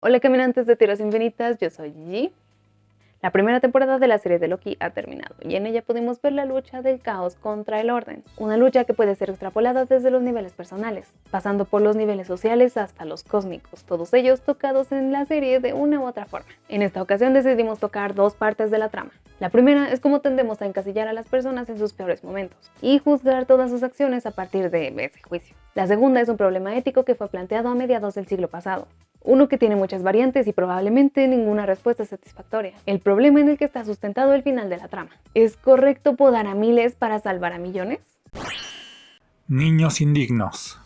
Hola caminantes de Tierras Infinitas, yo soy Gigi. La primera temporada de la serie de Loki ha terminado y en ella pudimos ver la lucha del caos contra el orden, una lucha que puede ser extrapolada desde los niveles personales, pasando por los niveles sociales hasta los cósmicos, todos ellos tocados en la serie de una u otra forma. En esta ocasión decidimos tocar dos partes de la trama. La primera es cómo tendemos a encasillar a las personas en sus peores momentos y juzgar todas sus acciones a partir de ese juicio. La segunda es un problema ético que fue planteado a mediados del siglo pasado. Uno que tiene muchas variantes y probablemente ninguna respuesta satisfactoria. El problema en el que está sustentado el final de la trama. ¿Es correcto podar a miles para salvar a millones? Niños indignos.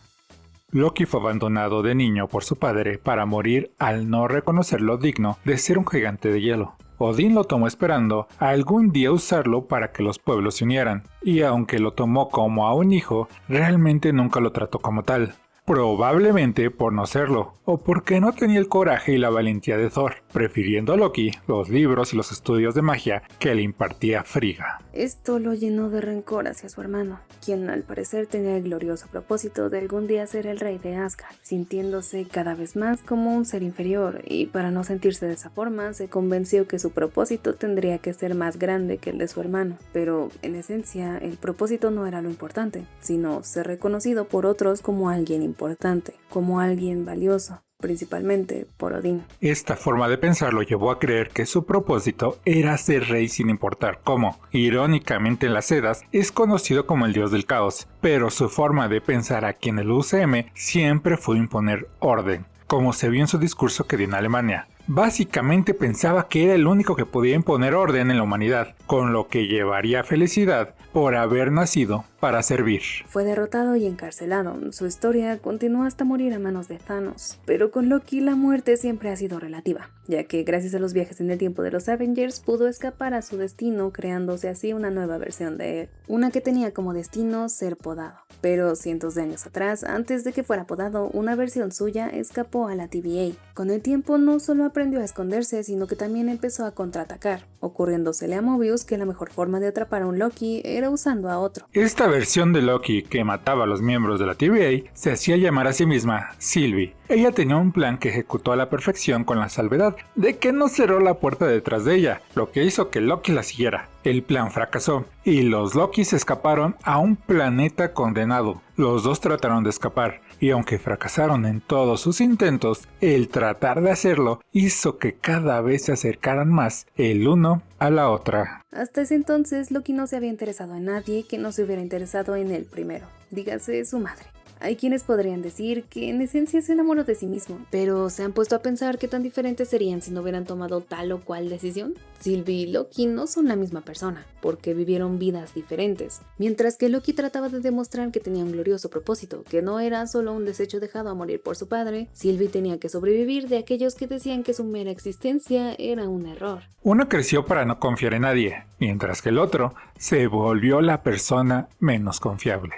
Loki fue abandonado de niño por su padre para morir al no reconocerlo digno de ser un gigante de hielo. Odín lo tomó esperando algún día usarlo para que los pueblos se unieran, y aunque lo tomó como a un hijo, realmente nunca lo trató como tal. Probablemente por no serlo, o porque no tenía el coraje y la valentía de Thor, prefiriendo a Loki los libros y los estudios de magia que le impartía Frigga. Esto lo llenó de rencor hacia su hermano, quien al parecer tenía el glorioso propósito de algún día ser el rey de Asgard, sintiéndose cada vez más como un ser inferior, y para no sentirse de esa forma se convenció que su propósito tendría que ser más grande que el de su hermano. Pero en esencia el propósito no era lo importante, sino ser reconocido por otros como alguien importante, como alguien valioso, principalmente por Odín. Esta forma de pensar lo llevó a creer que su propósito era ser rey sin importar cómo. Irónicamente en las Edas es conocido como el dios del caos, pero su forma de pensar aquí en el UCM siempre fue imponer orden, como se vio en su discurso que dio en Alemania. Básicamente pensaba que era el único que podía imponer orden en la humanidad, con lo que llevaría felicidad por haber nacido para servir. Fue derrotado y encarcelado. Su historia continuó hasta morir a manos de Thanos. Pero con Loki la muerte siempre ha sido relativa, ya que gracias a los viajes en el tiempo de los Avengers pudo escapar a su destino, creándose así una nueva versión de él. Una que tenía como destino ser podado. Pero cientos de años atrás, antes de que fuera podado, una versión suya escapó a la TVA. Con el tiempo no solo aprendió a esconderse, sino que también empezó a contraatacar, ocurriéndosele a Mobius que la mejor forma de atrapar a un Loki era usando a otro. Esta versión de Loki que mataba a los miembros de la TVA se hacía llamar a sí misma Sylvie. Ella tenía un plan que ejecutó a la perfección con la salvedad de que no cerró la puerta detrás de ella, lo que hizo que Loki la siguiera. El plan fracasó y los Lokis escaparon a un planeta condenado. Los dos trataron de escapar y aunque fracasaron en todos sus intentos, el tratar de hacerlo hizo que cada vez se acercaran más el uno a la otra. Hasta ese entonces Loki no se había interesado en nadie que no se hubiera interesado en él primero, dígase su madre. Hay quienes podrían decir que en esencia se enamoró de sí mismo, pero ¿se han puesto a pensar qué tan diferentes serían si no hubieran tomado tal o cual decisión? Sylvie y Loki no son la misma persona, porque vivieron vidas diferentes. Mientras que Loki trataba de demostrar que tenía un glorioso propósito, que no era solo un desecho dejado a morir por su padre, Sylvie tenía que sobrevivir de aquellos que decían que su mera existencia era un error. Uno creció para no confiar en nadie, mientras que el otro se volvió la persona menos confiable.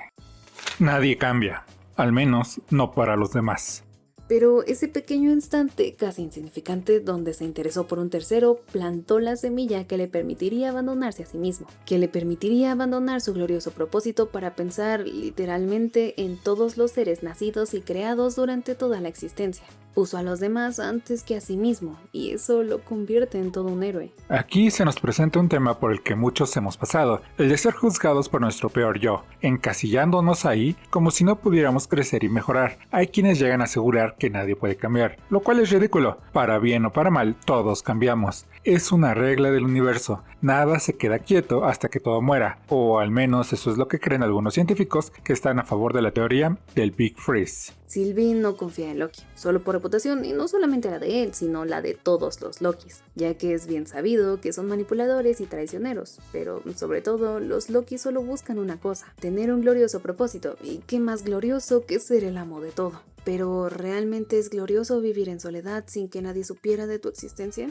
Nadie cambia, al menos no para los demás. Pero ese pequeño instante, casi insignificante, donde se interesó por un tercero, plantó la semilla que le permitiría abandonarse a sí mismo, que le permitiría abandonar su glorioso propósito para pensar literalmente en todos los seres nacidos y creados durante toda la existencia. Puso a los demás antes que a sí mismo, y eso lo convierte en todo un héroe. Aquí se nos presenta un tema por el que muchos hemos pasado, el de ser juzgados por nuestro peor yo, encasillándonos ahí como si no pudiéramos crecer y mejorar. Hay quienes llegan a asegurar que nadie puede cambiar, lo cual es ridículo. Para bien o para mal, todos cambiamos. Es una regla del universo, nada se queda quieto hasta que todo muera, o al menos eso es lo que creen algunos científicos que están a favor de la teoría del Big Freeze. Sylvie no confía en Loki, solo por reputación, y no solamente la de él, sino la de todos los Lokis, ya que es bien sabido que son manipuladores y traicioneros, pero sobre todo los Loki solo buscan una cosa, tener un glorioso propósito, y qué más glorioso que ser el amo de todo. Pero ¿realmente es glorioso vivir en soledad sin que nadie supiera de tu existencia?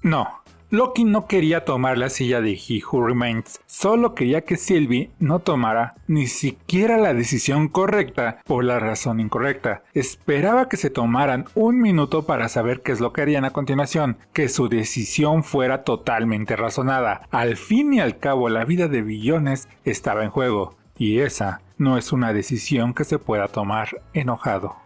No, Loki no quería tomar la silla de He Who Remains, solo quería que Sylvie no tomara ni siquiera la decisión correcta por la razón incorrecta. Esperaba que se tomaran un minuto para saber qué es lo que harían a continuación, que su decisión fuera totalmente razonada. Al fin y al cabo, la vida de billones estaba en juego, y esa no es una decisión que se pueda tomar enojado.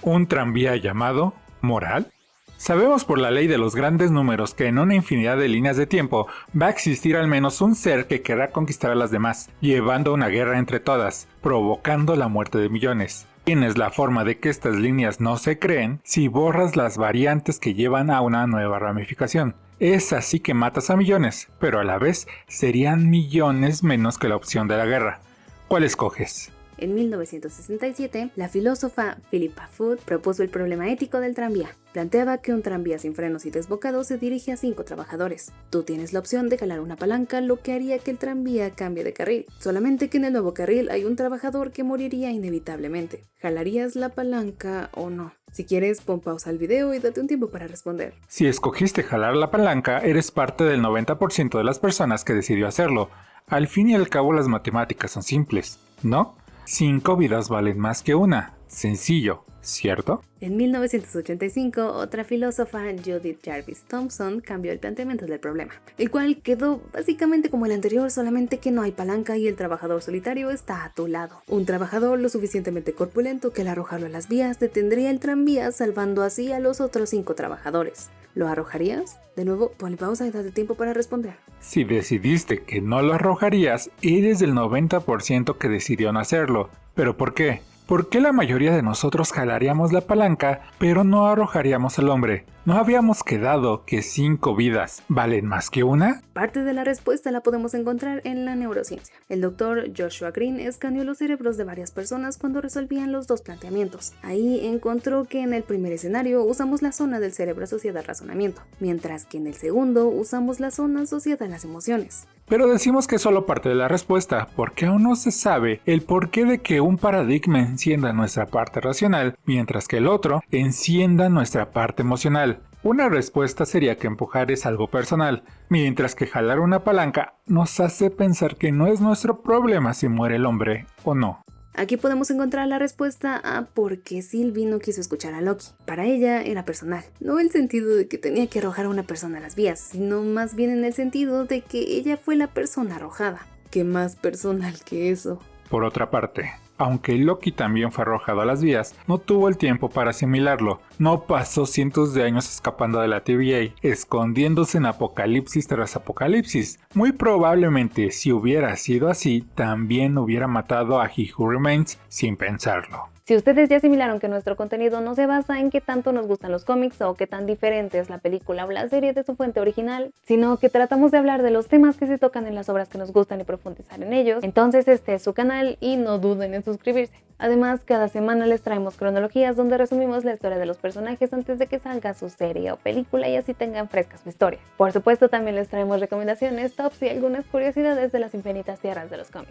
Un tranvía llamado moral. Sabemos por la ley de los grandes números que en una infinidad de líneas de tiempo va a existir al menos un ser que querrá conquistar a las demás, llevando una guerra entre todas, provocando la muerte de millones. Tienes la forma de que estas líneas no se creen si borras las variantes que llevan a una nueva ramificación. Es así que matas a millones, pero a la vez serían millones menos que la opción de la guerra. ¿Cuál escoges? En 1967, la filósofa Philippa Foot propuso el problema ético del tranvía. Planteaba que un tranvía sin frenos y desbocado se dirige a 5 trabajadores. Tú tienes la opción de jalar una palanca, lo que haría que el tranvía cambie de carril. Solamente que en el nuevo carril hay un trabajador que moriría inevitablemente. ¿Jalarías la palanca o no? Si quieres, pon pausa al video y date un tiempo para responder. Si escogiste jalar la palanca, eres parte del 90% de las personas que decidió hacerlo. Al fin y al cabo, las matemáticas son simples, ¿no? 5 vidas valen más que una. Sencillo, ¿cierto? En 1985, otra filósofa, Judith Jarvis Thomson, cambió el planteamiento del problema, el cual quedó básicamente como el anterior, solamente que no hay palanca y el trabajador solitario está a tu lado. Un trabajador lo suficientemente corpulento que al arrojarlo a las vías detendría el tranvía, salvando así a los otros 5 trabajadores. ¿Lo arrojarías? De nuevo, ponle pausa y date tiempo para responder. Si decidiste que no lo arrojarías, eres del 90% que decidió no hacerlo. ¿Pero por qué? ¿Por qué la mayoría de nosotros jalaríamos la palanca, pero no arrojaríamos al hombre? ¿No habíamos quedado que 5 vidas valen más que una? Parte de la respuesta la podemos encontrar en la neurociencia. El doctor Joshua Green escaneó los cerebros de varias personas cuando resolvían los dos planteamientos. Ahí encontró que en el primer escenario usamos la zona del cerebro asociada al razonamiento, mientras que en el segundo usamos la zona asociada a las emociones. Pero decimos que es solo parte de la respuesta, porque aún no se sabe el porqué de que un paradigma encienda nuestra parte racional, mientras que el otro encienda nuestra parte emocional. Una respuesta sería que empujar es algo personal, mientras que jalar una palanca nos hace pensar que no es nuestro problema si muere el hombre o no. Aquí podemos encontrar la respuesta a por qué Sylvie no quiso escuchar a Loki. Para ella era personal, no el sentido de que tenía que arrojar a una persona a las vías, sino más bien en el sentido de que ella fue la persona arrojada. ¿Qué más personal que eso? Por otra parte, aunque Loki también fue arrojado a las vías, no tuvo el tiempo para asimilarlo. No pasó cientos de años escapando de la TVA, escondiéndose en apocalipsis tras apocalipsis. Muy probablemente, si hubiera sido así, también hubiera matado a He Who Remains sin pensarlo. Si ustedes ya asimilaron que nuestro contenido no se basa en qué tanto nos gustan los cómics o qué tan diferente es la película o la serie de su fuente original, sino que tratamos de hablar de los temas que se tocan en las obras que nos gustan y profundizar en ellos, entonces este es su canal y no duden en suscribirse. Además, cada semana les traemos cronologías donde resumimos la historia de los personajes antes de que salga su serie o película y así tengan fresca su historia. Por supuesto, también les traemos recomendaciones, tops y algunas curiosidades de las infinitas tierras de los cómics.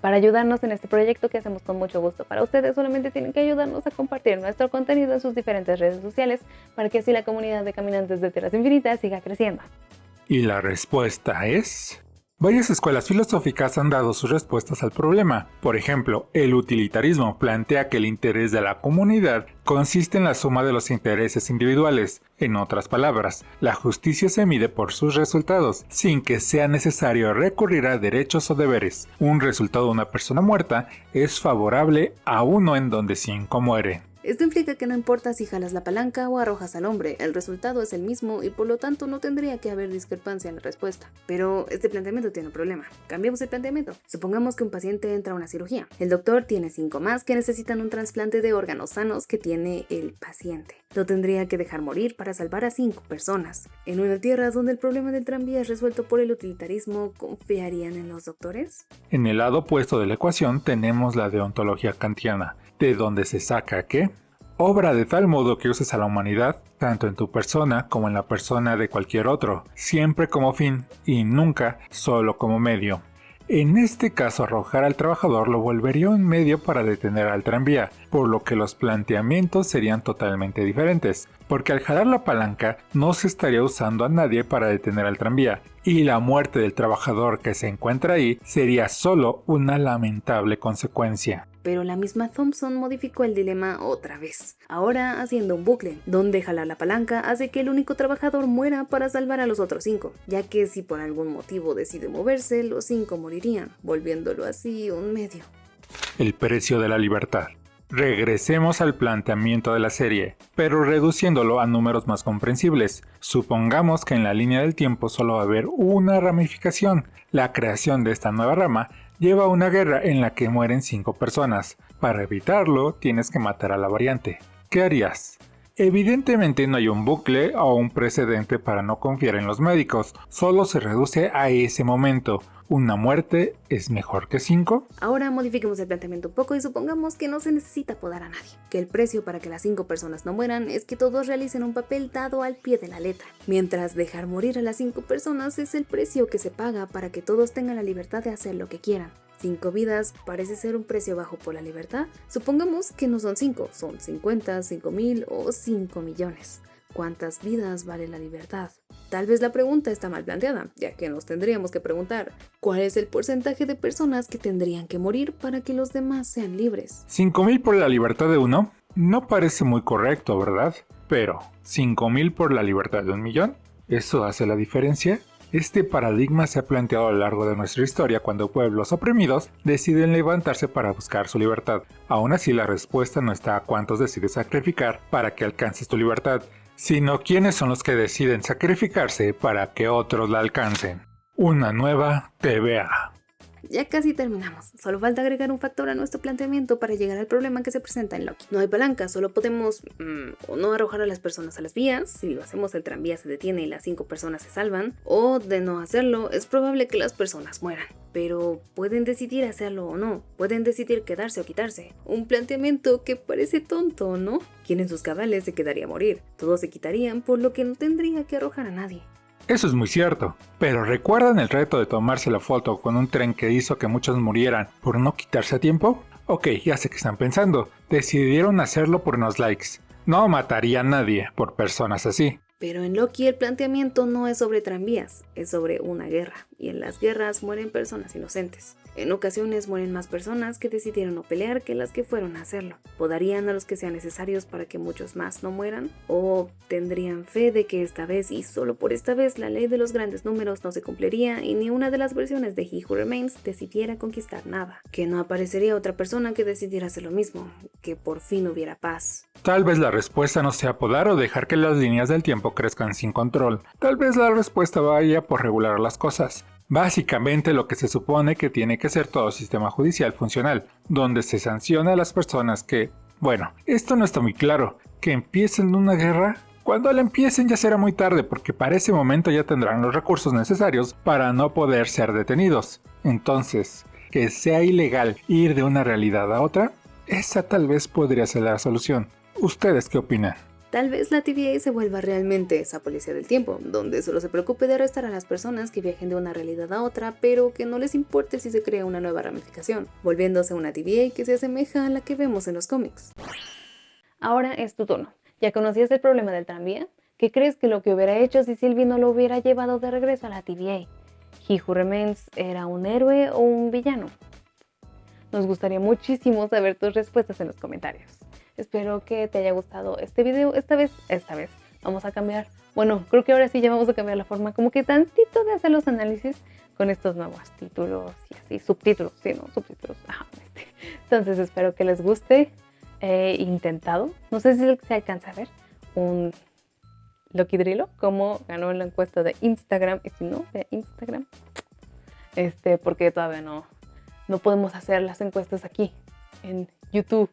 Para ayudarnos en este proyecto que hacemos con mucho gusto para ustedes, solamente tienen que ayudarnos a compartir nuestro contenido en sus diferentes redes sociales para que así la comunidad de caminantes de tierras infinitas siga creciendo. Y la respuesta es... Varias escuelas filosóficas han dado sus respuestas al problema. Por ejemplo, el utilitarismo plantea que el interés de la comunidad consiste en la suma de los intereses individuales. En otras palabras, la justicia se mide por sus resultados, sin que sea necesario recurrir a derechos o deberes. Un resultado de una persona muerta es favorable a uno en donde 5 mueren. Esto implica que no importa si jalas la palanca o arrojas al hombre, el resultado es el mismo y por lo tanto no tendría que haber discrepancia en la respuesta. Pero este planteamiento tiene un problema. Cambiemos el planteamiento. Supongamos que un paciente entra a una cirugía. El doctor tiene 5 más que necesitan un trasplante de órganos sanos que tiene el paciente. Lo tendría que dejar morir para salvar a 5 personas. En una tierra donde el problema del tranvía es resuelto por el utilitarismo, ¿confiarían en los doctores? En el lado opuesto de la ecuación tenemos la deontología kantiana, de donde se saca que obra de tal modo que uses a la humanidad, tanto en tu persona como en la persona de cualquier otro, siempre como fin y nunca solo como medio. En este caso, arrojar al trabajador lo volvería un medio para detener al tranvía, por lo que los planteamientos serían totalmente diferentes, porque al jalar la palanca no se estaría usando a nadie para detener al tranvía, y la muerte del trabajador que se encuentra ahí sería solo una lamentable consecuencia. Pero la misma Thomson modificó el dilema otra vez, ahora haciendo un bucle, donde jalar la palanca hace que el único trabajador muera para salvar a los otros 5, ya que si por algún motivo decide moverse, los 5 morirían, volviéndolo así un medio. El precio de la libertad. Regresemos al planteamiento de la serie, pero reduciéndolo a números más comprensibles. Supongamos que en la línea del tiempo solo va a haber una ramificación. La creación de esta nueva rama lleva a una guerra en la que mueren 5 personas. Para evitarlo, tienes que matar a la variante. ¿Qué harías? Evidentemente no hay un bucle o un precedente para no confiar en los médicos, solo se reduce a ese momento. ¿Una muerte es mejor que 5? Ahora modifiquemos el planteamiento un poco y supongamos que no se necesita podar a nadie, que el precio para que las 5 personas no mueran es que todos realicen un papel dado al pie de la letra, mientras dejar morir a las 5 personas es el precio que se paga para que todos tengan la libertad de hacer lo que quieran. 5 vidas parece ser un precio bajo por la libertad. Supongamos que no son 5, son 50, 5.000 o 5 millones. ¿Cuántas vidas vale la libertad? Tal vez la pregunta está mal planteada, ya que nos tendríamos que preguntar ¿cuál es el porcentaje de personas que tendrían que morir para que los demás sean libres? 5.000 por la libertad de uno no parece muy correcto, ¿verdad? Pero 5.000 por la libertad de 1.000.000, ¿eso hace la diferencia? Este paradigma se ha planteado a lo largo de nuestra historia cuando pueblos oprimidos deciden levantarse para buscar su libertad. Aún así, la respuesta no está a cuántos decides sacrificar para que alcances tu libertad, sino quiénes son los que deciden sacrificarse para que otros la alcancen. Una nueva TVA. Ya casi terminamos, solo falta agregar un factor a nuestro planteamiento para llegar al problema que se presenta en Loki. No hay palanca, solo podemos o no arrojar a las personas a las vías, si lo hacemos el tranvía se detiene y las 5 personas se salvan, o de no hacerlo es probable que las personas mueran. Pero pueden decidir hacerlo o no, pueden decidir quedarse o quitarse. Un planteamiento que parece tonto, ¿no? ¿Quién en sus cabales se quedaría a morir? Todos se quitarían, por lo que no tendría que arrojar a nadie. Eso es muy cierto, pero ¿recuerdan el reto de tomarse la foto con un tren que hizo que muchos murieran por no quitarse a tiempo? Ok, ya sé que están pensando, decidieron hacerlo por unos likes. No mataría a nadie por personas así. Pero en Loki el planteamiento no es sobre tranvías, es sobre una guerra, y en las guerras mueren personas inocentes. En ocasiones mueren más personas que decidieron no pelear que las que fueron a hacerlo. ¿Podarían a los que sean necesarios para que muchos más no mueran? ¿O tendrían fe de que esta vez y solo por esta vez la ley de los grandes números no se cumpliría y ni una de las versiones de He Who Remains decidiera conquistar nada? Que no aparecería otra persona que decidiera hacer lo mismo, que por fin hubiera paz. Tal vez la respuesta no sea podar o dejar que las líneas del tiempo crezcan sin control. Tal vez la respuesta vaya por regular las cosas. Básicamente lo que se supone que tiene que ser todo sistema judicial funcional, donde se sanciona a las personas que, bueno, esto no está muy claro, que empiecen una guerra. Cuando la empiecen ya será muy tarde porque para ese momento ya tendrán los recursos necesarios para no poder ser detenidos. Entonces, que sea ilegal ir de una realidad a otra, esa tal vez podría ser la solución. ¿Ustedes qué opinan? Tal vez la TVA se vuelva realmente esa policía del tiempo, donde solo se preocupe de arrestar a las personas que viajen de una realidad a otra, pero que no les importe si se crea una nueva ramificación, volviéndose una TVA que se asemeja a la que vemos en los cómics. Ahora es tu turno. ¿Ya conocías el problema del tranvía? ¿Qué crees que lo que hubiera hecho si Sylvie no lo hubiera llevado de regreso a la TVA? ¿He Who Remains era un héroe o un villano? Nos gustaría muchísimo saber tus respuestas en los comentarios. Espero que te haya gustado este video. Esta vez vamos a cambiar. Bueno, creo que ahora sí ya vamos a cambiar la forma como que tantito de hacer los análisis con estos nuevos títulos y así, subtítulos, sí, no, subtítulos. Ajá, Entonces espero que les guste. He intentado, no sé si se alcanza a ver, un Loki Drilo, como ganó en la encuesta de Instagram, y si no, de Instagram, porque todavía no podemos hacer las encuestas aquí en YouTube.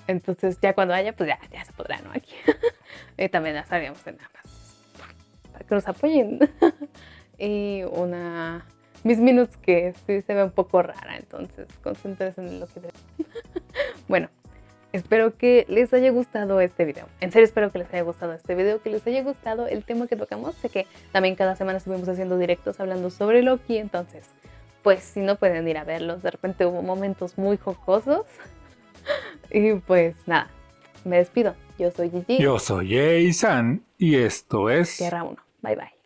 Entonces ya cuando haya, pues ya se podrá, ¿no? Aquí. También las haríamos en ambas. Para que nos apoyen. Y una Miss Minutes que sí se ve un poco rara, entonces concéntrense en lo que... Bueno, espero que les haya gustado este video. En serio espero que les haya gustado este video, que les haya gustado el tema que tocamos. Sé que también cada semana estuvimos haciendo directos hablando sobre Loki, entonces, pues si no pueden ir a verlos, de repente hubo momentos muy jocosos. Y pues nada, me despido. Yo soy Gigi. Yo soy Eisan y esto es Tierra 1. Bye bye.